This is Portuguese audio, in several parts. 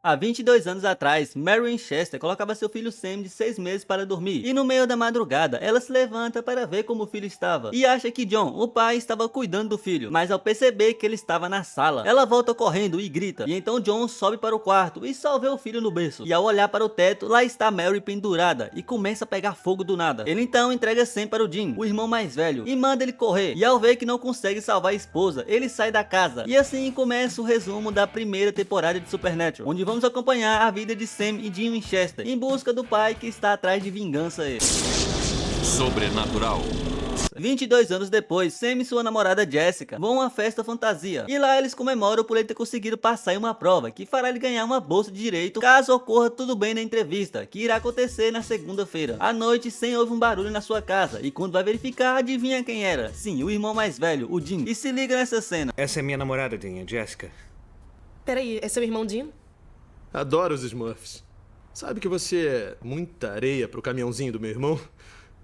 Há 22 anos atrás, Mary Winchester colocava seu filho Sam de 6 meses para dormir, e no meio da madrugada, ela se levanta para ver como o filho estava, e acha que John, o pai, estava cuidando do filho, mas ao perceber que ele estava na sala, ela volta correndo e grita, e então John sobe para o quarto e só vê o filho no berço, e ao olhar para o teto, lá está Mary pendurada, e começa a pegar fogo do nada. Ele então entrega Sam para o Jim, o irmão mais velho, e manda ele correr, e ao ver que não consegue salvar a esposa, ele sai da casa, e assim começa o resumo da primeira temporada de Supernatural, onde vamos acompanhar a vida de Sam e Jim Winchester em busca do pai que está atrás de vingança. Sobrenatural. 22 anos depois, Sam e sua namorada Jessica vão a uma festa fantasia, e lá eles comemoram por ele ter conseguido passar em uma prova que fará ele ganhar uma bolsa de direito caso ocorra tudo bem na entrevista, que irá acontecer na segunda-feira. À noite, Sam ouve um barulho na sua casa, e quando vai verificar, adivinha quem era? Sim, o irmão mais velho, o Jim. E se liga nessa cena. Essa é minha namorada, Dinha, Jessica. Peraí, é seu irmão Jim? Adoro os Smurfs. Sabe que você é muita areia pro caminhãozinho do meu irmão?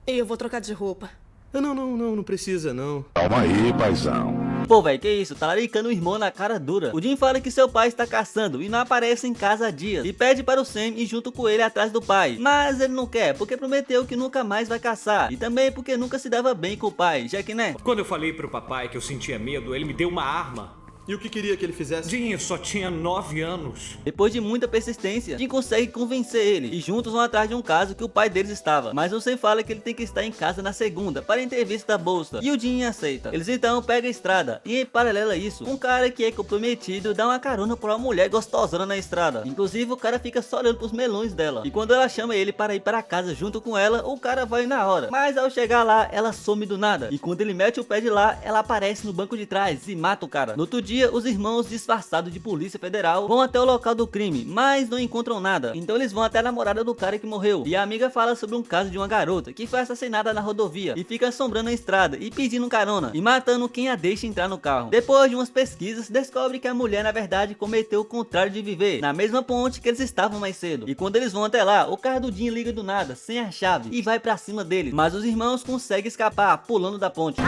Eu vou trocar de roupa. Não precisa não. Calma aí, paizão. Pô, velho, que isso? Tá laricando o irmão na cara dura. O Jim fala que seu pai está caçando e não aparece em casa há dias, e pede para o Sam ir junto com ele atrás do pai. Mas ele não quer, porque prometeu que nunca mais vai caçar, e também porque nunca se dava bem com o pai, já que né? Quando eu falei pro papai que eu sentia medo, ele me deu uma arma. E o que queria que ele fizesse? Dinha só tinha 9 anos. Depois de muita persistência, Jim consegue convencer ele, e juntos vão atrás de um caso que o pai deles estava. Mas o Sam fala que ele tem que estar em casa na segunda, para a entrevista da bolsa, e o Jim aceita. Eles então pegam a estrada, e em paralelo a isso, um cara que é comprometido dá uma carona pra uma mulher gostosona na estrada. Inclusive o cara fica só olhando pros melões dela, e quando ela chama ele para ir para casa junto com ela, o cara vai na hora. Mas ao chegar lá, ela some do nada, e quando ele mete o pé de lá, ela aparece no banco de trás e mata o cara. No outro dia, os irmãos disfarçados de polícia federal vão até o local do crime, mas não encontram nada. Então eles vão até a namorada do cara que morreu, e a amiga fala sobre um caso de uma garota que foi assassinada na rodovia e fica assombrando a estrada e pedindo carona e matando quem a deixa entrar no carro. Depois de umas pesquisas, descobre que a mulher na verdade cometeu o contrário de viver, na mesma ponte que eles estavam mais cedo. E quando eles vão até lá, o carro do Jim liga do nada, sem a chave, e vai pra cima deles, mas os irmãos conseguem escapar pulando da ponte.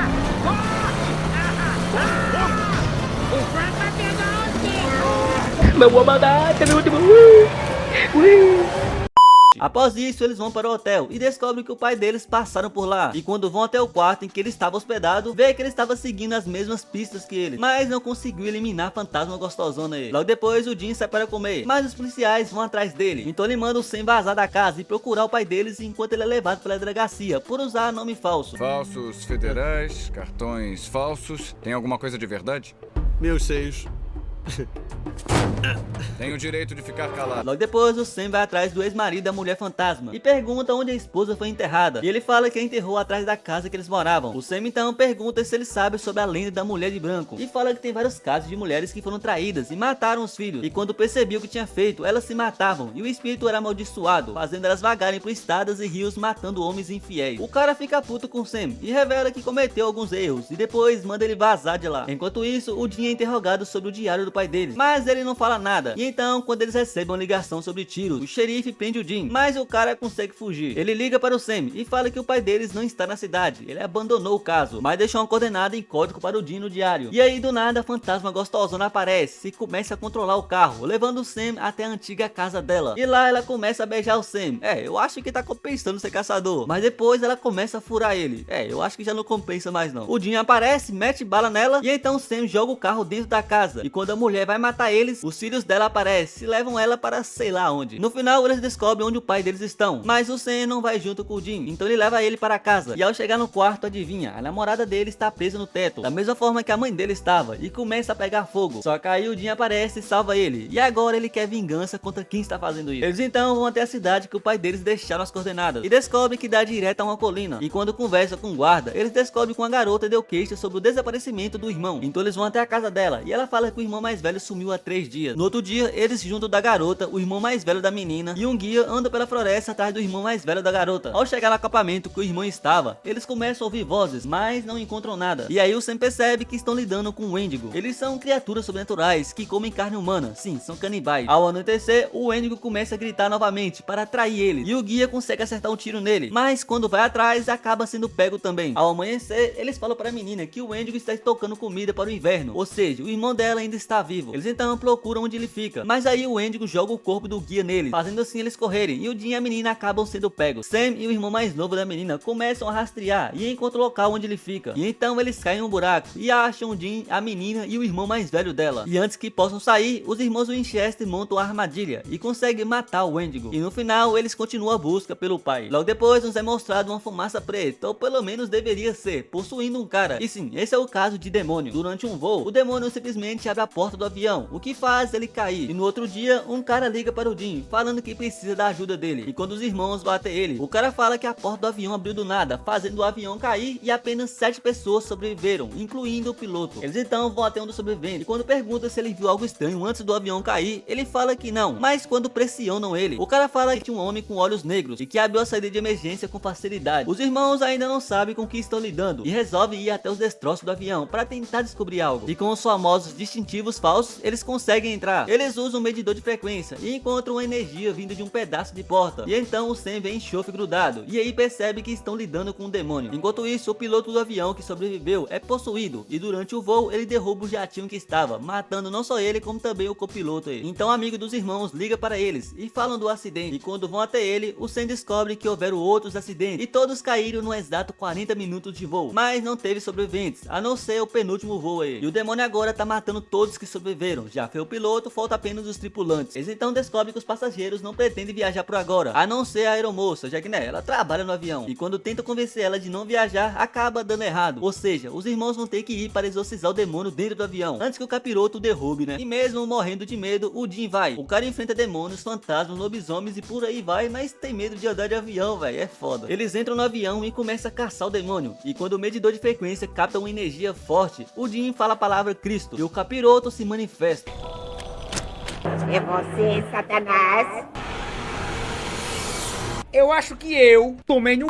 Após isso, eles vão para o hotel e descobrem que o pai deles passaram por lá. E quando vão até o quarto em que ele estava hospedado, vê que ele estava seguindo as mesmas pistas que eles, mas não conseguiu eliminar a fantasma gostosona aí. Logo depois, o Jim sai para comer, mas os policiais vão atrás dele. Então ele manda o Sam vazar da casa e procurar o pai deles enquanto ele é levado pela delegacia por usar nome falso. Falsos federais, cartões falsos. Tem alguma coisa de verdade? Meus seios. Tenho o direito de ficar calado. Logo depois, o Sam vai atrás do ex-marido da mulher fantasma e pergunta onde a esposa foi enterrada. E ele fala que a enterrou atrás da casa que eles moravam. O Sam então pergunta se ele sabe sobre a lenda da mulher de branco e fala que tem vários casos de mulheres que foram traídas e mataram os filhos. E quando percebeu o que tinha feito, elas se matavam e o espírito era amaldiçoado, fazendo elas vagarem por estradas e rios matando homens infiéis. O cara fica puto com o Sam e revela que cometeu alguns erros e depois manda ele vazar de lá. Enquanto isso, o Jim é interrogado sobre o diário do pai deles, mas ele não fala nada. E então, quando eles recebem uma ligação sobre tiros, o xerife prende o Jim, mas o cara consegue fugir. Ele liga para o Sam e fala que o pai deles não está na cidade, ele abandonou o caso, mas deixou uma coordenada em código para o Jim no diário. E aí do nada a fantasma gostosona aparece e começa a controlar o carro, levando o Sam até a antiga casa dela. E lá ela começa a beijar o Sam. Eu acho que tá compensando ser caçador, mas depois ela começa a furar ele. Eu acho que já não compensa mais não. O Jim aparece, mete bala nela e então o Sam joga o carro dentro da casa. E quando a mulher vai matar eles, os filhos dela aparecem e levam ela para sei lá onde. No final eles descobrem onde o pai deles estão, mas o Sam não vai junto com o Jim, então ele leva ele para casa. E ao chegar no quarto, adivinha, a namorada dele está presa no teto, da mesma forma que a mãe dele estava, e começa a pegar fogo. Só que aí o Jim aparece e salva ele, e agora ele quer vingança contra quem está fazendo isso. Eles então vão até a cidade que o pai deles deixaram as coordenadas, e descobrem que dá direto a uma colina. E quando conversa com o guarda, eles descobrem que uma garota deu queixa sobre o desaparecimento do irmão, então eles vão até a casa dela, e ela fala que o irmão mais velho sumiu há 3 dias. No outro dia, eles junto da garota, o irmão mais velho da menina e um guia andam pela floresta atrás do irmão mais velho da garota. Ao chegar no acampamento que o irmão estava, eles começam a ouvir vozes, mas não encontram nada. E aí o Sam percebe que estão lidando com o Wendigo. Eles são criaturas sobrenaturais que comem carne humana, sim, são canibais. Ao anoitecer, o Wendigo começa a gritar novamente para atrair ele, e o guia consegue acertar um tiro nele, mas quando vai atrás, acaba sendo pego também. Ao amanhecer, eles falam para a menina que o Wendigo está estocando comida para o inverno, ou seja, o irmão dela ainda está vivo. Eles então então procuram onde ele fica, mas aí o Wendigo joga o corpo do guia nele, fazendo assim eles correrem, e o Dean e a menina acabam sendo pegos. Sam e o irmão mais novo da menina começam a rastrear e encontram o local onde ele fica, e então eles caem num buraco e acham o Dean, a menina e o irmão mais velho dela. E antes que possam sair, os irmãos Winchester montam a armadilha e conseguem matar o Wendigo, e no final eles continuam a busca pelo pai. Logo depois nos é mostrado uma fumaça preta, ou pelo menos deveria ser, possuindo um cara. E sim, esse é o caso de demônio. Durante um voo, o demônio simplesmente abre a porta do avião, o que faz ele cair. E no outro dia, um cara liga para o Dean, falando que precisa da ajuda dele. E quando os irmãos batem ele, o cara fala que a porta do avião abriu do nada, fazendo o avião cair, e apenas 7 pessoas sobreviveram, incluindo o piloto. Eles então vão até um dos sobreviventes, e quando pergunta se ele viu algo estranho antes do avião cair, ele fala que não. Mas quando pressionam ele, o cara fala que tinha um homem com olhos negros e que abriu a saída de emergência com facilidade. Os irmãos ainda não sabem com o que estão lidando e resolvem ir até os destroços do avião para tentar descobrir algo. E com os famosos distintivos falsos, eles conseguem entrar. Eles usam um medidor de frequência e encontram uma energia vinda de um pedaço de porta. E então o Sam vê enxofre grudado e aí percebe que estão lidando com um demônio. Enquanto isso, o piloto do avião que sobreviveu é possuído e durante o voo ele derruba o jatinho que estava, matando não só ele como também o copiloto. Então o amigo dos irmãos liga para eles e falam do acidente. E quando vão até ele, o Sam descobre que houveram outros acidentes e todos caíram no exato 40 minutos de voo, mas não teve sobreviventes, a não ser o penúltimo voo aí. E o demônio agora tá matando todos que sobreviveram. Já foi o piloto, falta apenas os tripulantes. Eles então descobrem que os passageiros não pretendem viajar por agora, a não ser a aeromoça, já que né, ela trabalha no avião. E quando tentam convencer ela de não viajar, acaba dando errado. Ou seja, os irmãos vão ter que ir para exorcizar o demônio dentro do avião, antes que o capiroto o derrube, né? E mesmo morrendo de medo, o Dean vai. O cara enfrenta demônios, fantasmas, lobisomens e por aí vai, mas tem medo de andar de avião, velho. É foda. Eles entram no avião e começam a caçar o demônio. E quando o medidor de frequência capta uma energia forte, o Dean fala a palavra Cristo e o capiroto se manifesta. É você, Satanás. Eu acho que eu tomei no...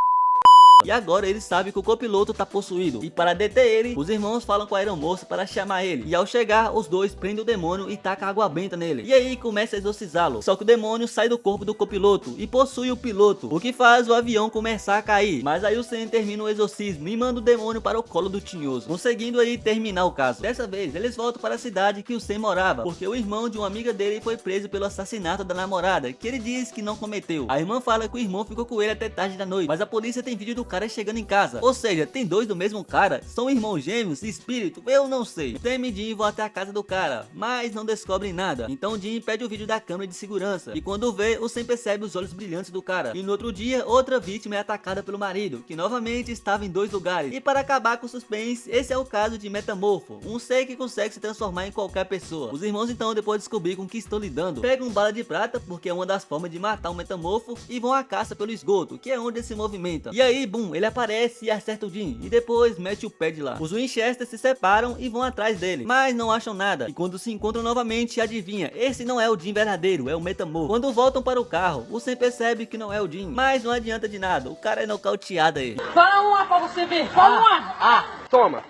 E agora eles sabem que o copiloto tá possuído. E para deter ele, os irmãos falam com a aeromoça para chamar ele. E ao chegar, os dois prendem o demônio e tacam água benta nele. E aí começa a exorcizá-lo. Só que o demônio sai do corpo do copiloto e possui o piloto, o que faz o avião começar a cair. Mas aí o Sam termina o exorcismo e manda o demônio para o colo do tinhoso, conseguindo aí terminar o caso. Dessa vez, eles voltam para a cidade que o Sam morava, porque o irmão de uma amiga dele foi preso pelo assassinato da namorada, que ele diz que não cometeu. A irmã fala que o irmão ficou com ele até tarde da noite, mas a polícia tem vídeo do cara chegando em casa. Ou seja, tem dois do mesmo cara? São irmãos gêmeos? Espírito? Eu não sei. Sam e Dean vão até a casa do cara, mas não descobrem nada. Então Dean pede o vídeo da câmera de segurança e quando vê, o Sam percebe os olhos brilhantes do cara. E no outro dia, outra vítima é atacada pelo marido, que novamente estava em 2 lugares. E para acabar com o suspense, esse é o caso de Metamorfo, um ser que consegue se transformar em qualquer pessoa. Os irmãos então, depois de descobrir com que estão lidando, pegam bala de prata, porque é uma das formas de matar um Metamorfo, e vão à caça pelo esgoto, que é onde ele se movimenta. E aí, bum, ele aparece e acerta o Dean, e depois mete o pé de lá. Os Winchester se separam e vão atrás dele, mas não acham nada. E quando se encontram novamente, adivinha, esse não é o Dean verdadeiro, é o Metamorfo. Quando voltam para o carro, o Sam percebe que não é o Dean, mas não adianta de nada, o cara é nocauteado aí. Fala uma pra você ver, fala uma! Toma.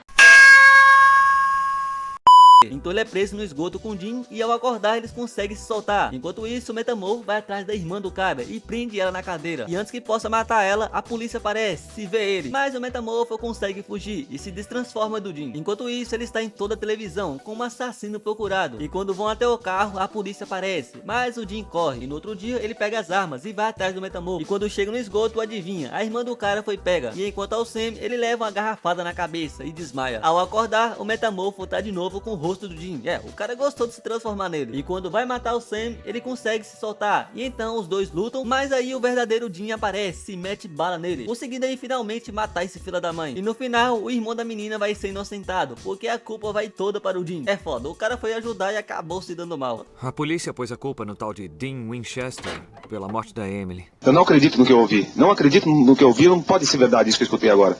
Então ele é preso no esgoto com o Dean e ao acordar eles conseguem se soltar. Enquanto isso, o Metamorfo vai atrás da irmã do cara e prende ela na cadeira. E antes que possa matar ela, a polícia aparece, se vê ele. Mas o Metamorfo consegue fugir e se destransforma do Dean. Enquanto isso, ele está em toda a televisão como assassino procurado. E quando vão até o carro, a polícia aparece. Mas o Dean corre. E no outro dia, ele pega as armas e vai atrás do Metamorfo. E quando chega no esgoto, adivinha, a irmã do cara foi pega. E enquanto ao Sam, ele leva uma garrafada na cabeça e desmaia. Ao acordar, o Metamorfo tá de novo com o rosto do Dean. O cara gostou de se transformar nele. E quando vai matar o Sam, ele consegue se soltar. E então os dois lutam, mas aí o verdadeiro Dean aparece e mete bala nele, conseguindo aí finalmente matar esse filho da mãe. E no final, o irmão da menina vai ser inocentado, porque a culpa vai toda para o Dean. É foda, o cara foi ajudar e acabou se dando mal. A polícia pôs a culpa no tal de Dean Winchester pela morte da Emily. Eu não acredito no que eu ouvi. Não acredito no que eu ouvi, não pode ser verdade isso que eu escutei agora.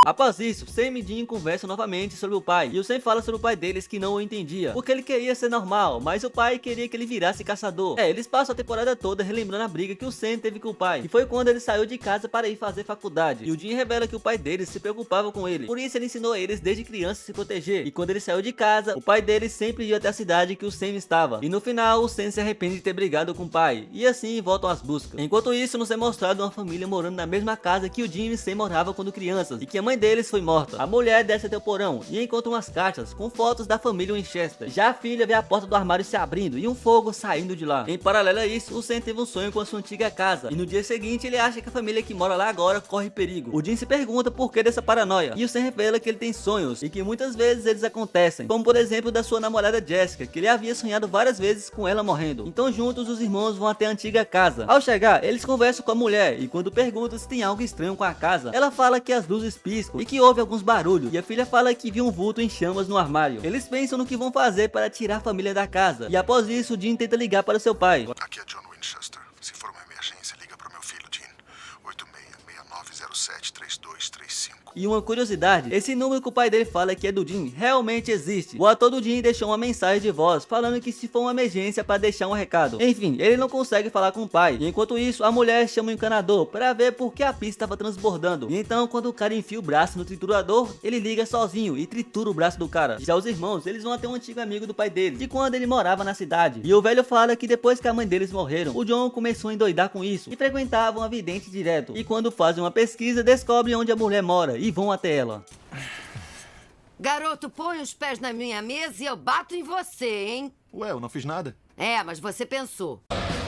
Após isso, Sam e Dean conversam novamente sobre o pai, e o Sam fala sobre o pai deles que não o entendia, porque ele queria ser normal, mas o pai queria que ele virasse caçador. Eles passam a temporada toda relembrando a briga que o Sam teve com o pai, e foi quando ele saiu de casa para ir fazer faculdade, e o Dean revela que o pai deles se preocupava com ele, por isso ele ensinou eles desde criança a se proteger, e quando ele saiu de casa, o pai deles sempre ia até a cidade que o Sam estava, e no final o Sam se arrepende de ter brigado com o pai, e assim voltam às buscas. Enquanto isso, nos é mostrado uma família morando na mesma casa que o Dean e o Sam moravam quando crianças, e que a mãe mãe deles foi morta. A mulher desce até o porão e encontra umas caixas com fotos da família Winchester. Já a filha vê a porta do armário se abrindo e um fogo saindo de lá. Em paralelo a isso, o Sam teve um sonho com a sua antiga casa e no dia seguinte ele acha que a família que mora lá agora corre perigo. O Jim se pergunta por que dessa paranoia e o Sam revela que ele tem sonhos e que muitas vezes eles acontecem, como por exemplo da sua namorada Jessica, que ele havia sonhado várias vezes com ela morrendo. Então juntos os irmãos vão até a antiga casa. Ao chegar, eles conversam com a mulher e quando perguntam se tem algo estranho com a casa, ela fala que as luzes piscam e que houve alguns barulhos, e a filha fala que viu um vulto em chamas no armário. Eles pensam no que vão fazer para tirar a família da casa e após isso o Jim tenta ligar para o seu pai. Aqui é John Winchester. Se for uma emergência, liga para o meu filho, Jim. 8669073235. E uma curiosidade, esse número que o pai dele fala que é do Jim realmente existe. O ator do Jim deixou uma mensagem de voz falando que se for uma emergência para deixar um recado. Enfim, ele não consegue falar com o pai. E enquanto isso, a mulher chama o encanador para ver por que a pista estava transbordando. E então, quando o cara enfia o braço no triturador, ele liga sozinho e tritura o braço do cara. Já os irmãos, eles vão até um antigo amigo do pai dele, de quando ele morava na cidade. E o velho fala que depois que a mãe deles morreram, o John começou a endoidar com isso e frequentava uma vidente direto. E quando fazem uma pesquisa, descobrem onde a mulher mora e vão até ela. Garoto, põe os pés na minha mesa e eu bato em você, hein? Ué, eu não fiz nada. É, mas você pensou.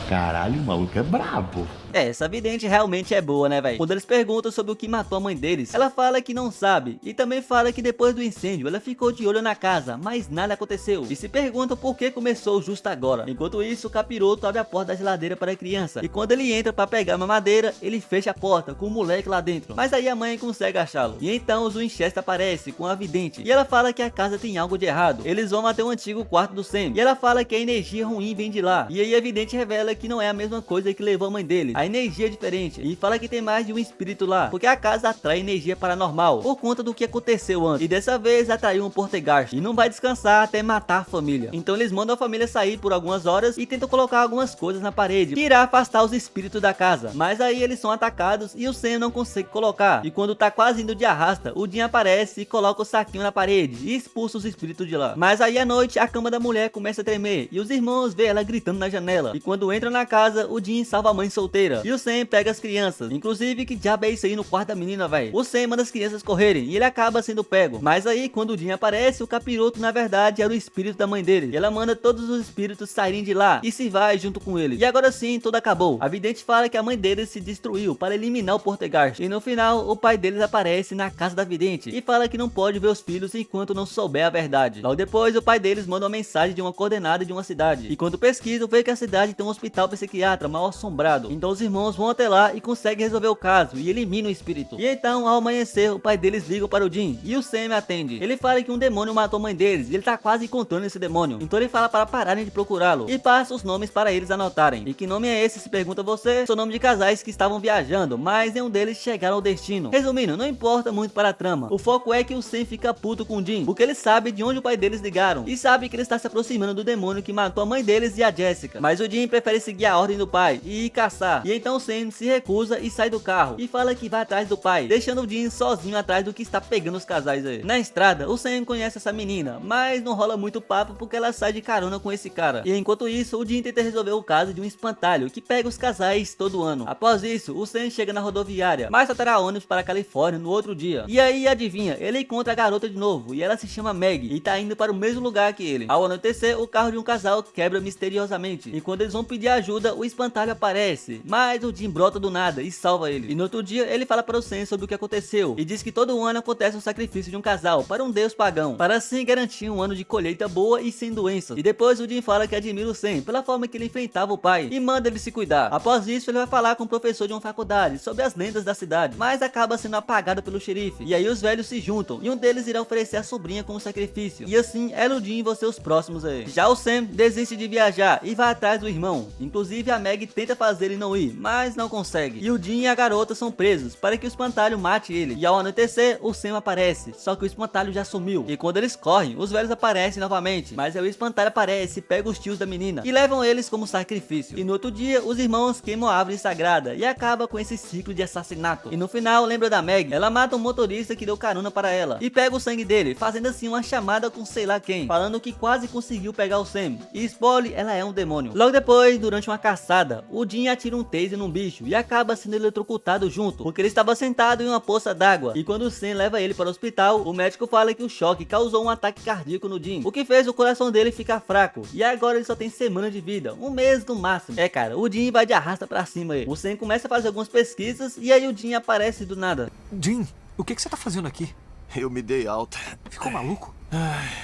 Caralho, o maluco é brabo. Essa vidente realmente é boa, né, velho? Quando eles perguntam sobre o que matou a mãe deles, ela fala que não sabe. E também fala que depois do incêndio, ela ficou de olho na casa, mas nada aconteceu. E se perguntam por que começou justo agora. Enquanto isso, o capiroto abre a porta da geladeira para a criança. E quando ele entra para pegar uma madeira, ele fecha a porta com o moleque lá dentro. Mas aí a mãe consegue achá-lo. E então os Winchester aparece com a vidente. E ela fala que a casa tem algo de errado. Eles vão até o antigo quarto do Sam. E ela fala que a energia ruim vem de lá. E aí a vidente revela que não é a mesma coisa que levou a mãe dele. A energia é diferente. E fala que tem mais de um espírito lá, porque a casa atrai energia paranormal por conta do que aconteceu antes. E dessa vez atraiu um poltergeist e não vai descansar até matar a família. Então eles mandam a família sair por algumas horas e tentam colocar algumas coisas na parede que irá afastar os espíritos da casa. Mas aí eles são atacados e o Sam não consegue colocar. E quando tá quase indo de arrasta, o Jim aparece e coloca o saquinho na parede e expulsa os espíritos de lá. Mas aí à noite a cama da mulher começa a tremer e os irmãos vê ela gritando na janela. E quando entram na casa, o Jim salva a mãe solteira e o Sam pega as crianças. Inclusive, que diabo é isso aí no quarto da menina, velho? O Sam manda as crianças correrem e ele acaba sendo pego. Mas aí quando o Jim aparece, o capiroto na verdade era o espírito da mãe dele. E ela manda todos os espíritos saírem de lá e se vai junto com ele. E agora sim, tudo acabou. A vidente fala que a mãe deles se destruiu para eliminar o poltergeist. E no final, o pai deles aparece na casa da vidente e fala que não pode ver os filhos enquanto não souber a verdade. Logo depois, o pai deles manda uma mensagem de uma coordenada de uma cidade. E quando pesquisam, vê que a cidade tem um hospital psiquiatra mal assombrado. Então os irmãos vão até lá e conseguem resolver o caso e eliminam o espírito. E então, ao amanhecer, o pai deles liga para o Jim e o Sam atende. Ele fala que um demônio matou a mãe deles e ele tá quase encontrando esse demônio. Então ele fala para pararem de procurá-lo e passa os nomes para eles anotarem. E que nome é esse, se pergunta você? São nome de casais que estavam viajando, mas nenhum deles chegaram ao destino. Resumindo, não importa muito para a trama. O foco é que o Sam fica puto com o Jim, porque ele sabe de onde o pai deles ligaram e sabe que ele está se aproximando do demônio que matou a mãe deles e a Jessica. Mas o Jim prefere seguir a ordem do pai e ir caçar. E então o Sam se recusa e sai do carro e fala que vai atrás do pai, deixando o Jim sozinho atrás do que está pegando os casais aí. Na estrada, o Sam conhece essa menina, mas não rola muito papo porque ela sai de carona com esse cara. E enquanto isso, o Jim tenta resolver o caso de um espantalho que pega os casais todo ano. Após isso, o Sam chega na rodoviária, mas só terá ônibus para a Califórnia no outro dia. E aí, adivinha, ele encontra a garota de novo e ela se chama Meg e tá indo para o mesmo lugar que ele. Ao anoitecer, o carro de um casal quebra misteriosamente e quando eles vão pedir ajuda, o espantalho aparece, mas o Jim brota do nada e salva ele. E no outro dia, ele fala para o Sam sobre o que aconteceu e diz que todo ano acontece um sacrifício de um casal para um deus pagão, para assim garantir um ano de colheita boa e sem doenças. E depois o Jim fala que admira o Sam pela forma que ele enfrentava o pai e manda ele se cuidar. Após isso, ele vai falar com o professor de uma faculdade sobre as lendas da cidade, mas acaba sendo apagado pelo xerife. E aí os velhos se juntam e um deles irá oferecer a sobrinha como sacrifício. E assim, ela e o Jim vão ser os próximos aí. Já o Sam desiste de viajar e vai atrás do irmão. Inclusive a Meg tenta fazer ele não ir, mas não consegue. E o Jim e a garota são presos para que o espantalho mate ele. E ao anoitecer, o Sam aparece, só que o espantalho já sumiu. E quando eles correm, os velhos aparecem novamente, mas aí o espantalho aparece e pega os tios da menina e levam eles como sacrifício. E no outro dia, os irmãos queimam a árvore sagrada e acaba com esse ciclo de assassinato. E no final, lembra da Meg? Ela mata um motorista que deu carona para ela e pega o sangue dele, fazendo assim uma chamada com sei lá quem, falando que quase conseguiu pegar o Sam. E spoiler, ela é um demônio. Logo depois, durante uma caçada, o Jim atira um taser num bicho e acaba sendo eletrocutado junto, porque ele estava sentado em uma poça d'água. E quando o Sam leva ele para o hospital, o médico fala que o choque causou um ataque cardíaco no Jim, o que fez o coração dele ficar fraco. E agora ele só tem semanas de vida, um mês no máximo. É, cara, o Jim vai de arrasta pra cima aí. O Sam começa a fazer algumas pesquisas e aí o Jim aparece do nada. Jim, o que você tá fazendo aqui? Eu me dei alta. Ficou maluco?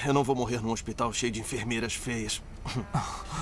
Eu não vou morrer num hospital cheio de enfermeiras feias.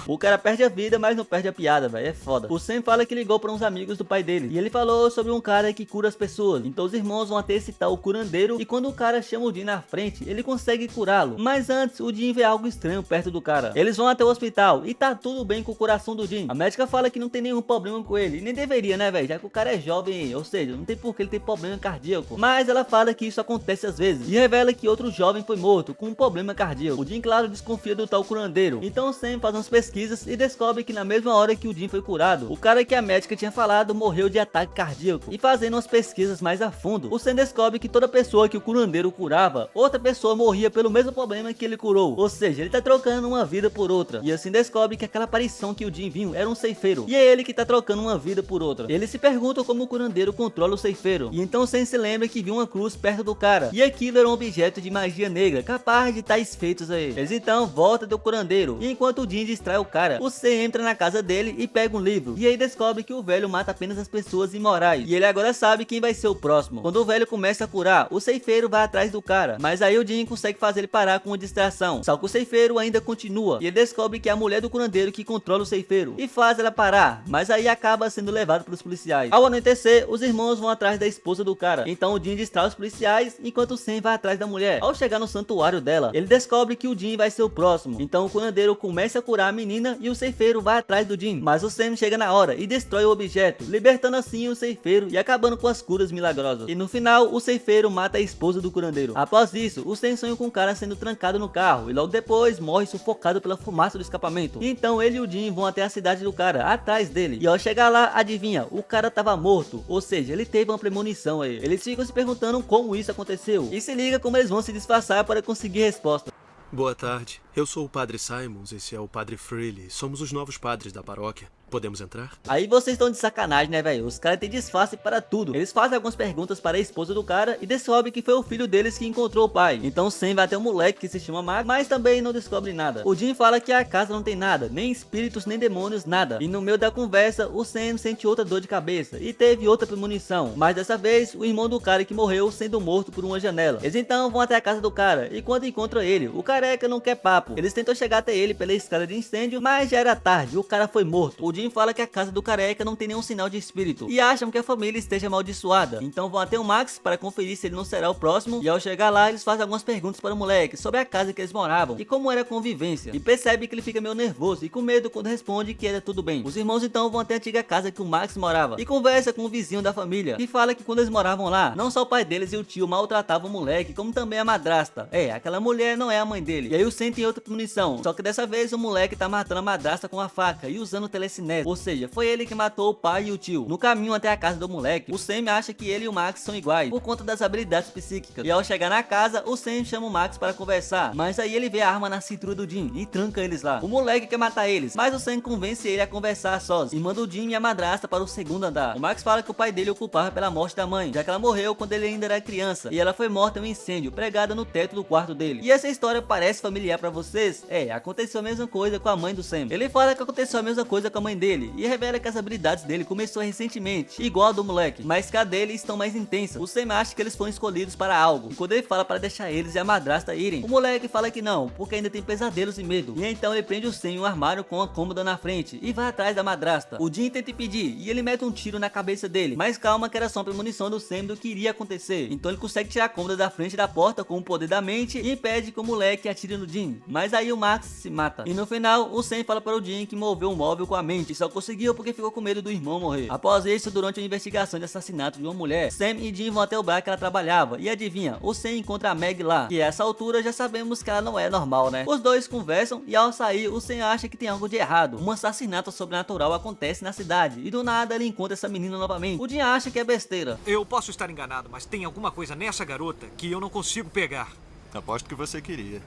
O cara perde a vida, mas não perde a piada, velho. É foda. O Sam fala que ligou para uns amigos do pai dele. E ele falou sobre um cara que cura as pessoas. Então os irmãos vão até citar o curandeiro. E quando o cara chama o Jim na frente, ele consegue curá-lo. Mas antes, o Jim vê algo estranho perto do cara. Eles vão até o hospital e tá tudo bem com o coração do Jim. A médica fala que não tem nenhum problema com ele. E nem deveria, né, velho? Já que o cara é jovem, ou seja, não tem por que ele ter problema cardíaco. Mas ela fala que isso acontece às vezes. E revela que outro jovem foi morto com um problema cardíaco. O Jim, claro, desconfia do tal curandeiro. Então o Sam faz umas pesquisas e descobre que na mesma hora que o Jim foi curado, o cara que a médica tinha falado morreu de ataque cardíaco. E fazendo umas pesquisas mais a fundo, o Sam descobre que toda pessoa que o curandeiro curava, outra pessoa morria pelo mesmo problema que ele curou. Ou seja, ele tá trocando uma vida por outra. E assim descobre que aquela aparição que o Jim viu era um ceifeiro. E é ele que tá trocando uma vida por outra. Ele se pergunta como o curandeiro controla o ceifeiro. E então o Sam se lembra que viu uma cruz perto do cara. E aquilo era um objeto de magia negra, capaz de tais feitos aí. Eles então voltam do curandeiro. E enquanto o Jim distrai o cara, o Sam entra na casa dele e pega um livro. E aí descobre que o velho mata apenas as pessoas imorais. E ele agora sabe quem vai ser o próximo. Quando o velho começa a curar, o ceifeiro vai atrás do cara. Mas aí o Jim consegue fazer ele parar com uma distração. Só que o ceifeiro ainda continua. E ele descobre que é a mulher do curandeiro que controla o ceifeiro. E faz ela parar. Mas aí acaba sendo levado pelos policiais. Ao anoitecer, os irmãos vão atrás da esposa do cara. Então o Jim distrai os policiais, enquanto o Sam vai atrás da mulher. Ao chegar no santuário dela, ele descobre que o Jim vai ser o próximo. Então o curandeiro começa a curar a menina e o ceifeiro vai atrás do Jim. Mas o Sam chega na hora e destrói o objeto, libertando assim o ceifeiro e acabando com as curas milagrosas. E no final, o ceifeiro mata a esposa do curandeiro. Após isso, o Sam sonha com o cara sendo trancado no carro e logo depois morre sufocado pela fumaça do escapamento. Então ele e o Jim vão até a cidade do cara, atrás dele. E ao chegar lá, adivinha, o cara tava morto. Ou seja, ele teve uma premonição aí. Eles ficam se perguntando como isso aconteceu. E se liga como eles vão se disfarçar para conseguir resposta. Boa tarde. Eu sou o Padre Simons, esse é o Padre Freely. Somos os novos padres da paróquia. Podemos entrar? Aí vocês estão de sacanagem, né, velho? Os caras têm disfarce para tudo. Eles fazem algumas perguntas para a esposa do cara e descobrem que foi o filho deles que encontrou o pai. Então o Sam vai até um moleque que se chama Max, mas também não descobre nada. O Jim fala que a casa não tem nada, nem espíritos, nem demônios, nada. E no meio da conversa, o Sam sente outra dor de cabeça e teve outra premonição. Mas dessa vez, o irmão do cara que morreu sendo morto por uma janela. Eles então vão até a casa do cara e quando encontram ele, o careca não quer papo. Eles tentam chegar até ele pela escada de incêndio, mas já era tarde, o cara foi morto. O Jim fala que a casa do careca não tem nenhum sinal de espírito e acham que a família esteja amaldiçoada. Então vão até o Max para conferir se ele não será o próximo. E ao chegar lá, eles fazem algumas perguntas para o moleque sobre a casa que eles moravam e como era a convivência. E percebe que ele fica meio nervoso e com medo quando responde que era tudo bem. Os irmãos então vão até a antiga casa que o Max morava e conversa com o vizinho da família, que fala que quando eles moravam lá, não só o pai deles e o tio maltratavam o moleque, como também a madrasta. É, aquela mulher não é a mãe dele. E aí o Sam tem outra premonição, só que dessa vez o moleque tá matando a madrasta com a faca e usando o telecinese. Ou seja, foi ele que matou o pai e o tio. No caminho até a casa do moleque, o Sam acha que ele e o Max são iguais por conta das habilidades psíquicas. E ao chegar na casa, o Sam chama o Max para conversar, mas aí ele vê a arma na cintura do Jim e tranca eles lá. O moleque quer matar eles, mas o Sam convence ele a conversar sós e manda o Jim e a madrasta para o segundo andar. O Max fala que o pai dele o culpava pela morte da mãe, já que ela morreu quando ele ainda era criança e ela foi morta em um incêndio pregada no teto do quarto dele. E essa história parece familiar para vocês? É, aconteceu a mesma coisa com a mãe do Sam. Ele fala que aconteceu a mesma coisa com a mãe dele e revela que as habilidades dele começou recentemente, igual a do moleque, mas que a dele estão mais intensas. O Sam acha que eles foram escolhidos para algo, e quando ele fala para deixar eles e a madrasta irem, o moleque fala que não, porque ainda tem pesadelos e medo. E então ele prende o Sam em um armário com uma cômoda na frente e vai atrás da madrasta. O Jim tenta impedir e ele mete um tiro na cabeça dele, mas calma que era só uma premonição do Sam do que iria acontecer. Então ele consegue tirar a cômoda da frente da porta com o poder da mente e impede que o moleque atire no Jim, mas aí o Max se mata. E no final, o Sam fala para o Jim que moveu um móvel com a mente e só conseguiu porque ficou com medo do irmão morrer. Após isso, durante a investigação de assassinato de uma mulher, Sam e Jim vão até o bar que ela trabalhava e adivinha, o Sam encontra a Meg lá, e a essa altura já sabemos que ela não é normal, né? Os dois conversam e ao sair, o Sam acha que tem algo de errado. Um assassinato sobrenatural acontece na cidade e do nada ele encontra essa menina novamente. O Jim acha que é besteira. Eu posso estar enganado, mas tem alguma coisa nessa garota que eu não consigo pegar. Aposto que você queria.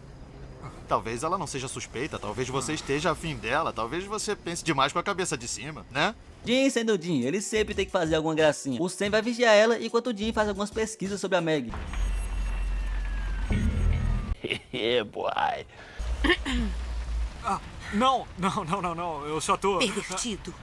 Talvez ela não seja suspeita, talvez você esteja afim dela, talvez você pense demais com a cabeça de cima, né? Jim sendo Jim, ele sempre tem que fazer alguma gracinha. O Sam vai vigiar ela enquanto o Jim faz algumas pesquisas sobre a Meg. boy. Não, eu só tô... Pervertido.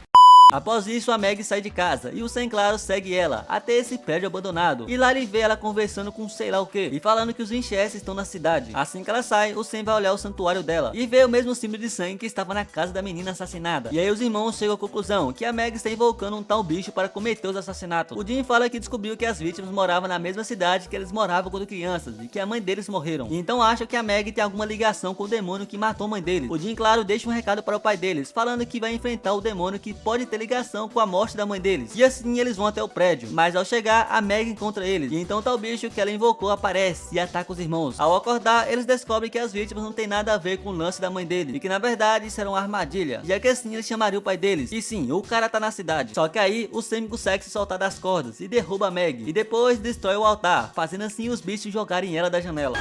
Após isso, a Meg sai de casa e o Sam, claro, segue ela até esse prédio abandonado. E lá ele vê ela conversando com sei lá o que e falando que os Winchester estão na cidade. Assim que ela sai, o Sam vai olhar o santuário dela e vê o mesmo símbolo de sangue que estava na casa da menina assassinada. E aí os irmãos chegam à conclusão que a Meg está invocando um tal bicho para cometer os assassinatos. O Jim fala que descobriu que as vítimas moravam na mesma cidade que eles moravam quando crianças e que a mãe deles morreram. E então acha que a Meg tem alguma ligação com o demônio que matou a mãe deles. O Jim, claro, deixa um recado para o pai deles, falando que vai enfrentar o demônio que pode ter ligação com a morte da mãe deles. E assim eles vão até o prédio, mas ao chegar, a Meg encontra eles. E então tal bicho que ela invocou aparece e ataca os irmãos. Ao acordar, eles descobrem que as vítimas não tem nada a ver com o lance da mãe deles, e que na verdade isso era uma armadilha, já que assim eles chamariam o pai deles. E sim, o cara tá na cidade. Só que aí o Sam consegue se soltar das cordas e derruba a Meg, e depois destrói o altar, fazendo assim os bichos jogarem ela da janela.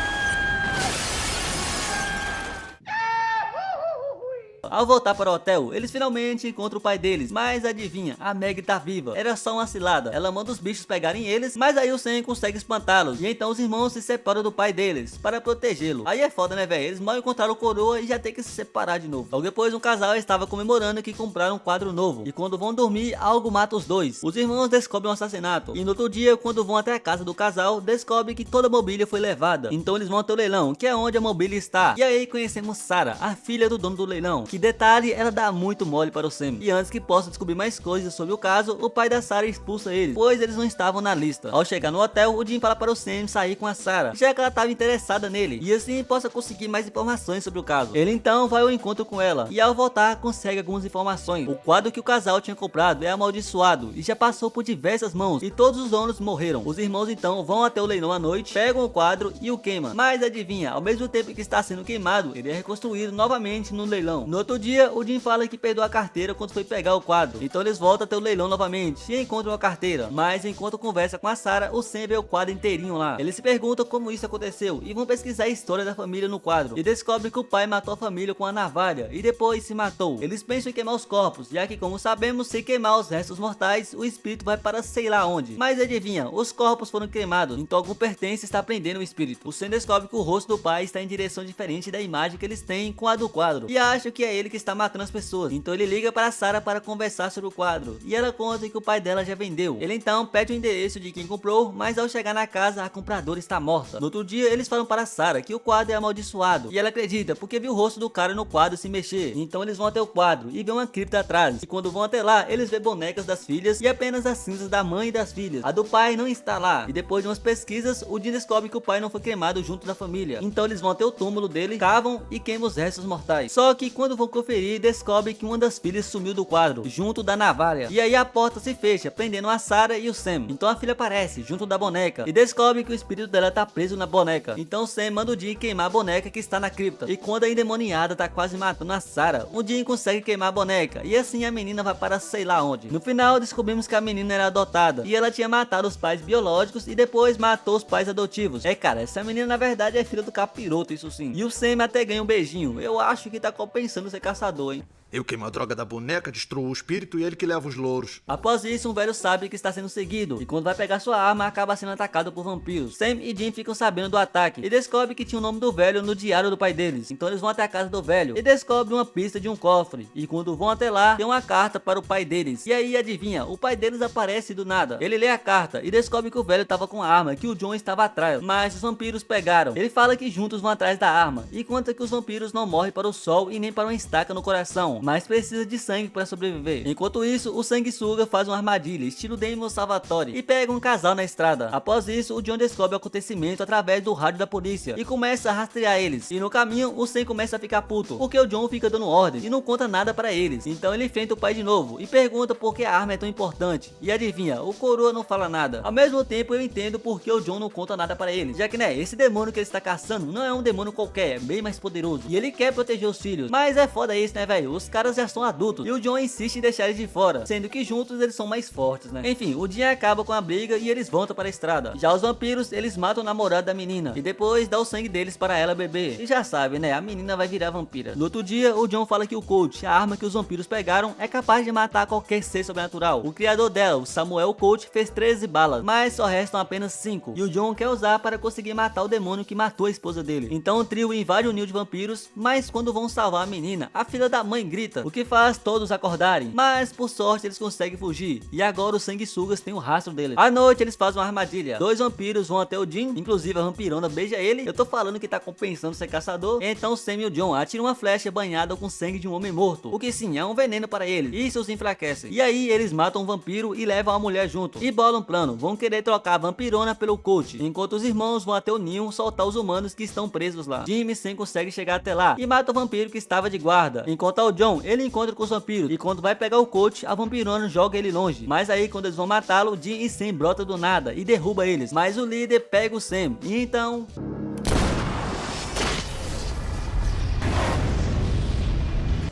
Ao voltar para o hotel, eles finalmente encontram o pai deles, mas adivinha, a Meg tá viva. Era só uma cilada. Ela manda os bichos pegarem eles, mas aí o Sam consegue espantá-los, e então os irmãos se separam do pai deles para protegê-lo. Aí é foda, né, velho? Eles mal encontraram o coroa e já tem que se separar de novo. Logo depois, um casal estava comemorando que compraram um quadro novo, e quando vão dormir, algo mata os dois. Os irmãos descobrem um assassinato, e no outro dia, quando vão até a casa do casal, descobrem que toda a mobília foi levada. Então eles vão até o leilão, que é onde a mobília está. E aí conhecemos Sarah, a filha do dono do leilão, que detalhe, ela dá muito mole para o Sam. E antes que possa descobrir mais coisas sobre o caso, o pai da Sarah expulsa eles, pois eles não estavam na lista. Ao chegar no hotel, o Jim fala para o Sam sair com a Sarah, já que ela estava interessada nele, e assim possa conseguir mais informações sobre o caso. Ele então vai ao encontro com ela, e ao voltar consegue algumas informações. O quadro que o casal tinha comprado é amaldiçoado, e já passou por diversas mãos, e todos os donos morreram. Os irmãos então vão até o leilão à noite, pegam o quadro e o queimam. Mas adivinha, ao mesmo tempo que está sendo queimado, ele é reconstruído novamente no leilão. No outro dia, o Jim fala que perdeu a carteira quando foi pegar o quadro. Então eles voltam até o leilão novamente e encontram a carteira. Mas enquanto conversa com a Sarah, o Sam vê o quadro inteirinho lá. Eles se perguntam como isso aconteceu e vão pesquisar a história da família no quadro. E descobrem que o pai matou a família com a navalha e depois se matou. Eles pensam em queimar os corpos, já que, como sabemos, se queimar os restos mortais, o espírito vai para sei lá onde. Mas adivinha, os corpos foram queimados, então algum pertence está prendendo o espírito. O Sam descobre que o rosto do pai está em direção diferente da imagem que eles têm com a do quadro, e acha que é ele que está matando as pessoas. Então ele liga para Sarah para conversar sobre o quadro, e ela conta que o pai dela já vendeu. Ele então pede o endereço de quem comprou, mas ao chegar na casa, a compradora está morta. No outro dia, eles falam para Sarah que o quadro é amaldiçoado, e ela acredita porque viu o rosto do cara no quadro se mexer. Então eles vão até o quadro e vê uma cripta atrás, e quando vão até lá, eles vê bonecas das filhas e apenas as cinzas da mãe e das filhas. A do pai não está lá, e depois de umas pesquisas, o Jim descobre que o pai não foi queimado junto da família. Então eles vão até o túmulo dele, cavam e queimam os restos mortais. Só que quando vão conferir, descobrem que uma das filhas sumiu do quadro, junto da navalha. E aí a porta se fecha, prendendo a Sarah e o Sam. Então a filha aparece, junto da boneca, e descobre que o espírito dela tá preso na boneca. Então o Sam manda o Jim queimar a boneca que está na cripta. E quando a endemoniada tá quase matando a Sarah, o Jim consegue queimar a boneca, e assim a menina vai para sei lá onde. No final, descobrimos que a menina era adotada, e ela tinha matado os pais biológicos e depois matou os pais adotivos. É, cara, essa menina na verdade é filha do capiroto, isso sim. E o Sam até ganha um beijinho. Eu acho que tá compensando ser caçador, hein? Eu queimo a droga da boneca, destruo o espírito e ele que leva os louros. Após isso, um velho sabe que está sendo seguido, e quando vai pegar sua arma, acaba sendo atacado por vampiros. Sam e Jim ficam sabendo do ataque, e descobrem que tinha o nome do velho no diário do pai deles. Então eles vão até a casa do velho, e descobrem uma pista de um cofre. E quando vão até lá, tem uma carta para o pai deles. E aí, adivinha, o pai deles aparece do nada. Ele lê a carta, e descobre que o velho estava com a arma, que o John estava atrás, mas os vampiros pegaram. Ele fala que juntos vão atrás da arma, e conta que os vampiros não morrem para o sol e nem para uma estaca no coração, mas precisa de sangue para sobreviver. Enquanto isso, o sanguessuga faz uma armadilha estilo Demon Salvatore e pega um casal na estrada. Após isso, o John descobre o acontecimento através do rádio da polícia e começa a rastrear eles. E no caminho, o Sam começa a ficar puto, porque o John fica dando ordens e não conta nada para eles. Então ele enfrenta o pai de novo e pergunta por que a arma é tão importante. E adivinha, o coroa não fala nada. Ao mesmo tempo, eu entendo porque o John não conta nada para ele, já que, né, esse demônio que ele está caçando não é um demônio qualquer, é bem mais poderoso, e ele quer proteger os filhos. Mas é foda isso, né, velho? Os caras já são adultos e o John insiste em deixar eles de fora, sendo que juntos eles são mais fortes, né? Enfim, o dia acaba com a briga e eles voltam para a estrada. Já os vampiros, eles matam o namorado da menina e depois dá o sangue deles para ela beber. E já sabe, né? A menina vai virar vampira. No outro dia, o John fala que o Colt, a arma que os vampiros pegaram, é capaz de matar qualquer ser sobrenatural. O criador dela, o Samuel Colt, fez 13 balas, mas só restam apenas 5. E o John quer usar para conseguir matar o demônio que matou a esposa dele. Então o trio invade o ninho de vampiros, mas quando vão salvar a menina, a filha da mãe grita, o que faz todos acordarem. Mas por sorte eles conseguem fugir, e agora os sanguessugas têm o rastro deles. À noite eles fazem uma armadilha. 2 vampiros vão até o Jim, inclusive a vampirona beija ele. Eu tô falando que tá compensando ser caçador. Então Sam e o John atiram uma flecha banhada com sangue de um homem morto, o que sim é um veneno para ele. Isso os enfraquece. E aí eles matam um vampiro e levam a mulher junto. E bolam um plano, vão querer trocar a vampirona pelo Colt, enquanto os irmãos vão até o ninho soltar os humanos que estão presos lá. Jimmy sem consegue chegar até lá e mata o vampiro que estava de guarda, enquanto ao John ele encontra com os vampiros e quando vai pegar o Colt, a vampirona joga ele longe. Mas aí quando eles vão matá-lo, Jim e Sam brota do nada e derruba eles, mas o líder pega o Sam e então...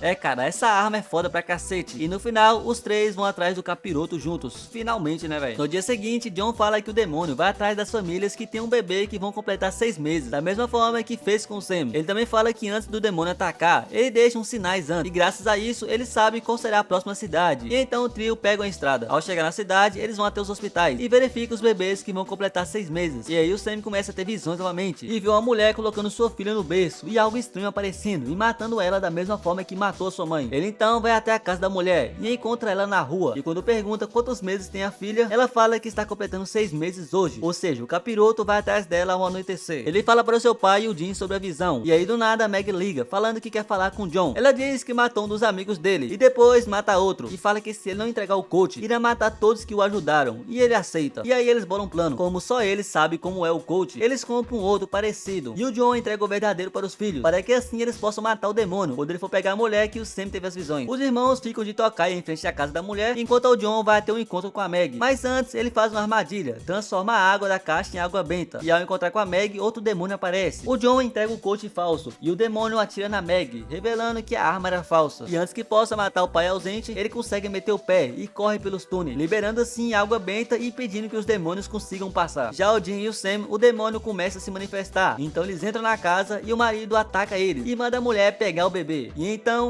É, cara, essa arma é foda pra cacete. E no final, os 3 vão atrás do capiroto juntos. Finalmente, né, velho? No dia seguinte, John fala que o demônio vai atrás das famílias que tem um bebê que vão completar 6 meses. Da mesma forma que fez com o Sam. Ele também fala que antes do demônio atacar, ele deixa uns sinais antes. E graças a isso, ele sabe qual será a próxima cidade. E então o trio pega a estrada. Ao chegar na cidade, eles vão até os hospitais e verificam os bebês que vão completar 6 meses. E aí o Sam começa a ter visões novamente. E viu uma mulher colocando sua filha no berço. E algo estranho aparecendo e matando ela da mesma forma que matou sua mãe. Ele então vai até a casa da mulher e encontra ela na rua. E quando pergunta quantos meses tem a filha, ela fala que está completando 6 meses hoje. Ou seja, o capiroto vai atrás dela ao anoitecer. Ele fala para o seu pai e o Jim sobre a visão. E aí do nada a Meg liga, falando que quer falar com John. Ela diz que matou um dos amigos dele e depois mata outro. E fala que se ele não entregar o Colt, irá matar todos que o ajudaram. E ele aceita. E aí eles bolam um plano. Como só ele sabe como é o Colt, eles compram um outro parecido. E o John entrega o verdadeiro para os filhos, para que assim eles possam matar o demônio quando ele for pegar a mulher que o Sam teve as visões. Os irmãos ficam de tocaia em frente à casa da mulher, enquanto o John vai ter um encontro com a Meg. Mas antes, ele faz uma armadilha, transforma a água da caixa em água benta. E ao encontrar com a Meg, outro demônio aparece. O John entrega o Colt falso, e o demônio atira na Meg, revelando que a arma era falsa. E antes que possa matar o pai ausente, ele consegue meter o pé e corre pelos túneis, liberando assim água benta e impedindo que os demônios consigam passar. Já o Jim e o Sam, o demônio começa a se manifestar. Então eles entram na casa e o marido ataca eles e manda a mulher pegar o bebê. E então...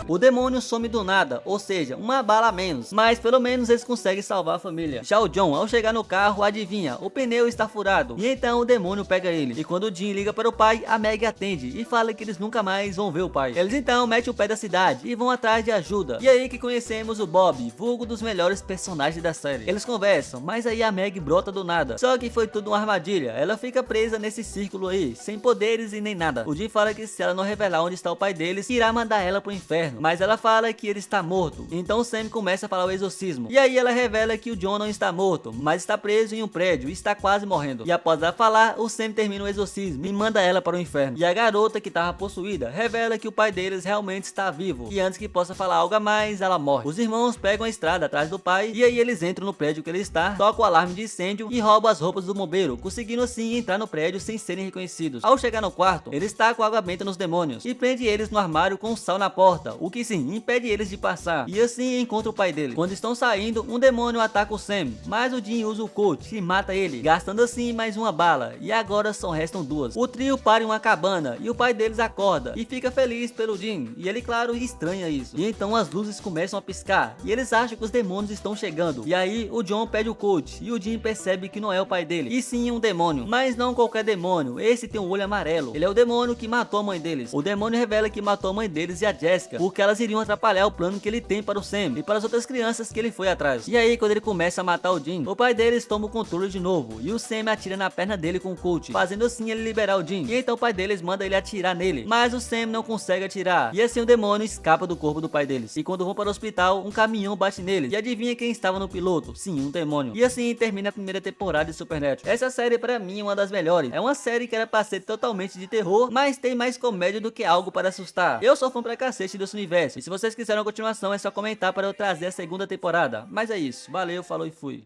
o demônio some do nada, ou seja, uma bala a menos, mas pelo menos eles conseguem salvar a família. Já o John, ao chegar no carro, adivinha, o pneu está furado, e então o demônio pega ele. E quando o Jim liga para o pai, a Meg atende e fala que eles nunca mais vão ver o pai. Eles então metem o pé da cidade e vão atrás de ajuda. E aí que conhecemos o Bob, vulgo dos melhores personagens da série. Eles conversam, mas aí a Meg brota do nada. Só que foi tudo uma armadilha, ela fica presa nesse círculo aí, sem poderes e nem nada. O Jim fala que se ela não revelar onde está o pai deles, irá mandar ela pro inferno. Mas ela fala que ele está morto. Então o Sam começa a falar o exorcismo. E aí ela revela que o John não está morto, mas está preso em um prédio e está quase morrendo. E após ela falar, o Sam termina o exorcismo e manda ela para o inferno. E a garota que estava possuída revela que o pai deles realmente está vivo. E antes que possa falar algo a mais, ela morre. Os irmãos pegam a estrada atrás do pai e aí eles entram no prédio que ele está, tocam o alarme de incêndio e roubam as roupas do bombeiro, conseguindo assim entrar no prédio sem serem reconhecidos. Ao chegar no quarto, ele está com água benta nos demônios e prende eles no armário com sal na porta, o que sim impede eles de passar. E assim encontra o pai dele. Quando estão saindo, um demônio ataca o Sam, mas o Jim usa o Colt e mata ele, gastando assim mais uma bala. E agora só restam 2. O trio para em uma cabana e o pai deles acorda e fica feliz pelo Jim. E ele, claro, estranha isso. E então as luzes começam a piscar e eles acham que os demônios estão chegando. E aí o John pede o Colt e o Jim percebe que não é o pai dele, e sim um demônio. Mas não qualquer demônio, esse tem um olho amarelo. Ele é o demônio que matou a mãe deles. O demônio revela que matou a mãe deles e a Jessica, porque elas iriam atrapalhar o plano que ele tem para o Sam e para as outras crianças que ele foi atrás. E aí quando ele começa a matar o Jim, o pai deles toma o controle de novo e o Sam atira na perna dele com o Colt, fazendo assim ele liberar o Jim. E então o pai deles manda ele atirar nele, mas o Sam não consegue atirar, e assim o demônio escapa do corpo do pai deles. E quando vão para o hospital, um caminhão bate neles, e adivinha quem estava no piloto? Sim, um demônio. E assim termina a primeira temporada de Supernatural. Essa série para mim é uma das melhores. É uma série que era para ser totalmente de terror, mas tem mais comédia do que algo para assustar. Eu sou fã pra cacete desse universo, e se vocês quiserem a continuação é só comentar para eu trazer a segunda temporada. Mas é isso, valeu, falou e fui.